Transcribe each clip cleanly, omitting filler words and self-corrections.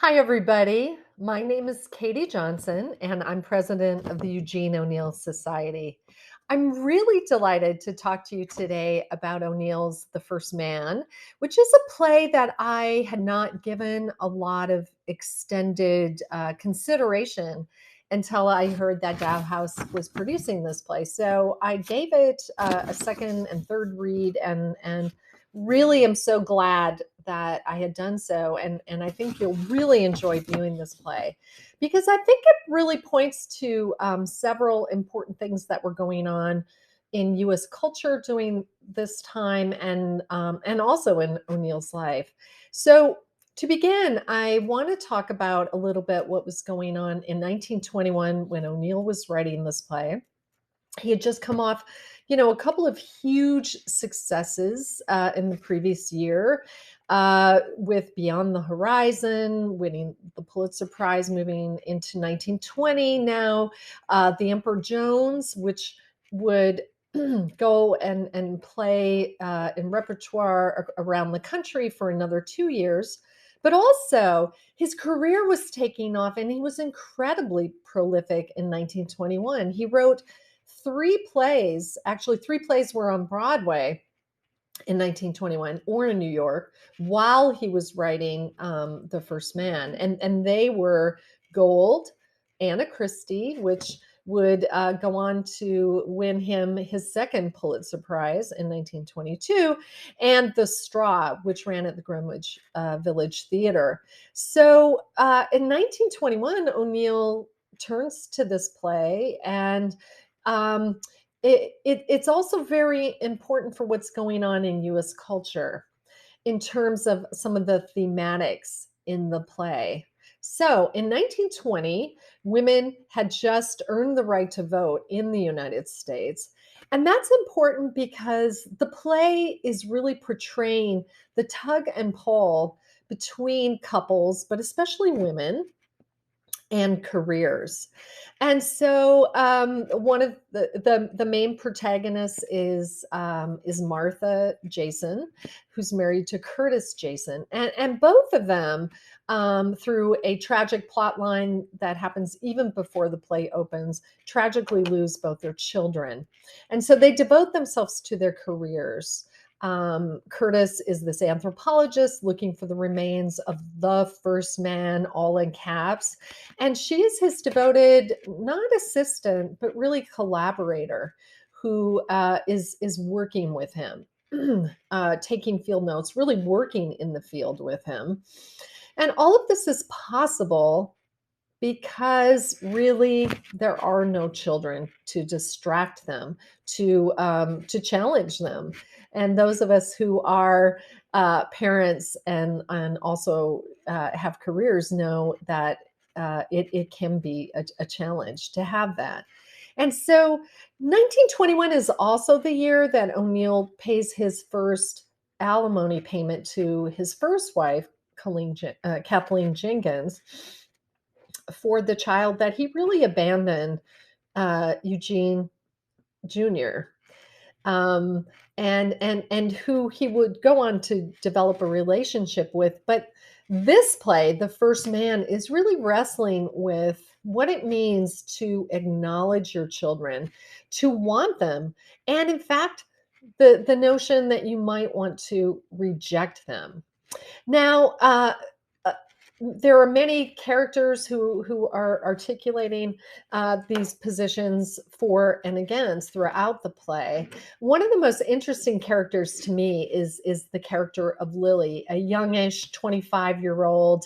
Hi, everybody. My name is Katie Johnson, and I'm president of the Eugene O'Neill Society. I'm really delighted to talk to you today about O'Neill's The First Man, which is a play that I had not given a lot of extended consideration until I heard that Tao House was producing this play. So I gave it a second and third read, and really am so glad that I had done so. And I think you'll really enjoy viewing this play because I think it really points to several important things that were going on in U.S. culture during this time and also in O'Neill's life. So to begin, I want to talk about a little bit what was going on in 1921 when O'Neill was writing this play. He had just come off, a couple of huge successes in the previous year with Beyond the Horizon, winning the Pulitzer Prize, moving into 1920. Now, The Emperor Jones, which would go and play in repertoire around the country for another 2 years. But also, his career was taking off, and he was incredibly prolific in 1921. He wrote three plays. Actually, three plays were on Broadway in 1921 or in New York while he was writing The First Man. And they were Gold, Anna Christie, which would go on to win him his second Pulitzer Prize in 1922, and The Straw, which ran at the Greenwich Village Theater. So in 1921, O'Neill turns to this play, and um, it's also very important for what's going on in US culture in terms of some of the thematics in the play. So in 1920, women had just earned the right to vote in the United States. And that's important because the play is really portraying the tug and pull between couples, but especially women, and careers. And so one of the main protagonists is Martha Jason, who's married to Curtis Jason, and both of them, through a tragic plot line that happens even before the play opens, tragically lose both their children, and so they devote themselves to their careers. Curtis is this anthropologist looking for the remains of the first man, all in caps. And she is his devoted, not assistant, but really collaborator who is working with him, taking field notes, really working in the field with him. And all of this is possible because really there are no children to distract them, to challenge them. And those of us who are parents and also have careers know that it can be a challenge to have that. And so 1921 is also the year that O'Neill pays his first alimony payment to his first wife, Kathleen Jenkins, for the child that he really abandoned, Eugene Jr., um, and who he would go on to develop a relationship with. But this play, The First Man, is really wrestling with what it means to acknowledge your children, to want them, and in fact, the notion that you might want to reject them. Now, uh, there are many characters who are articulating these positions for and against throughout the play. One of the most interesting characters to me is the character of Lily, a youngish 25-year-old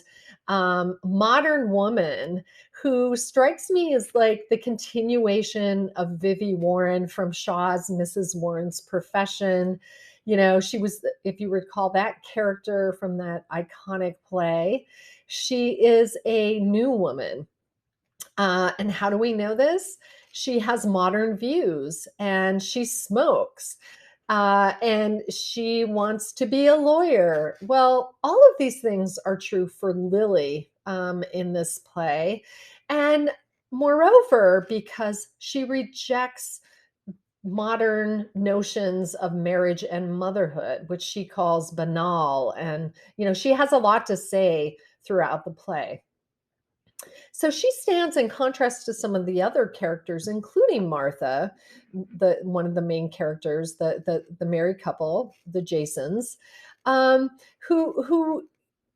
modern woman who strikes me as like the continuation of Vivi Warren from Shaw's Mrs. Warren's Profession. She was, if you recall that character from that iconic play, she is a new woman. And how do we know this? She has modern views and she smokes. And she wants to be a lawyer. Well, all of these things are true for Lily in this play. And moreover, because she rejects modern notions of marriage and motherhood, which she calls banal. And, she has a lot to say throughout the play. So she stands in contrast to some of the other characters, including Martha, the one of the main characters, the married couple, the Jasons, um, who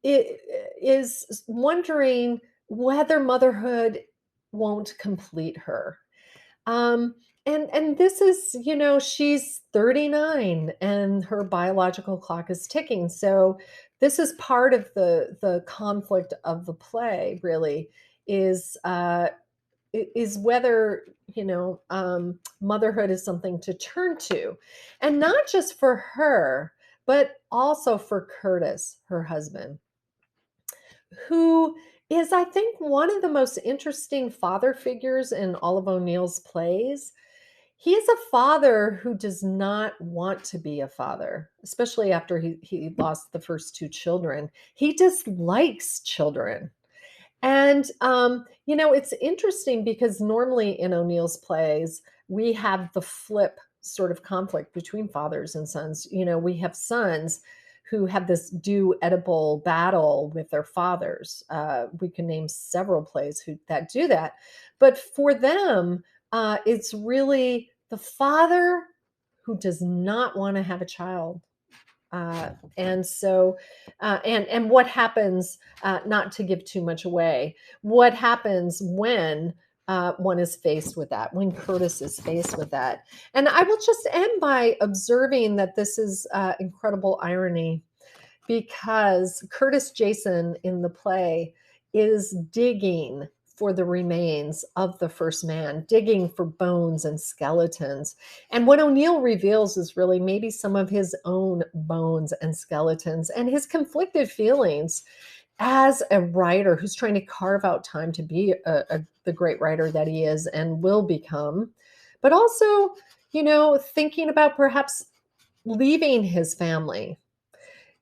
is wondering whether motherhood won't complete her. Um, and this is, she's 39 and her biological clock is ticking. So this is part of the conflict of the play, really, is is whether, motherhood is something to turn to, and not just for her, but also for Curtis, her husband, who is, I think, one of the most interesting father figures in all of O'Neill's plays. He is a father who does not want to be a father, especially after he lost the first two children. He dislikes children. And, it's interesting because normally in O'Neill's plays, we have the flip sort of conflict between fathers and sons. We have sons who have this do edible battle with their fathers. We can name several plays that do that. But for them, it's really the father who does not want to have a child. And so, and what happens, not to give too much away, what happens when one is faced with that, when Curtis is faced with that. And I will just end by observing that this is incredible irony, because Curtis Jason in the play is digging for the remains of the first man, digging for bones and skeletons. And what O'Neill reveals is really maybe some of his own bones and skeletons and his conflicted feelings as a writer who's trying to carve out time to be the great writer that he is and will become, but also, thinking about perhaps leaving his family,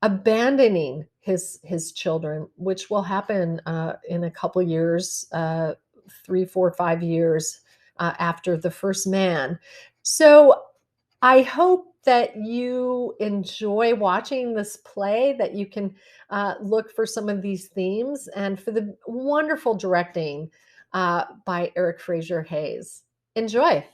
abandoning his children, which will happen in a couple years, 3, 4, 5 years after the first man. So I hope that you enjoy watching this play, that you can look for some of these themes, and for the wonderful directing by Eric Fraser Hayes. Enjoy.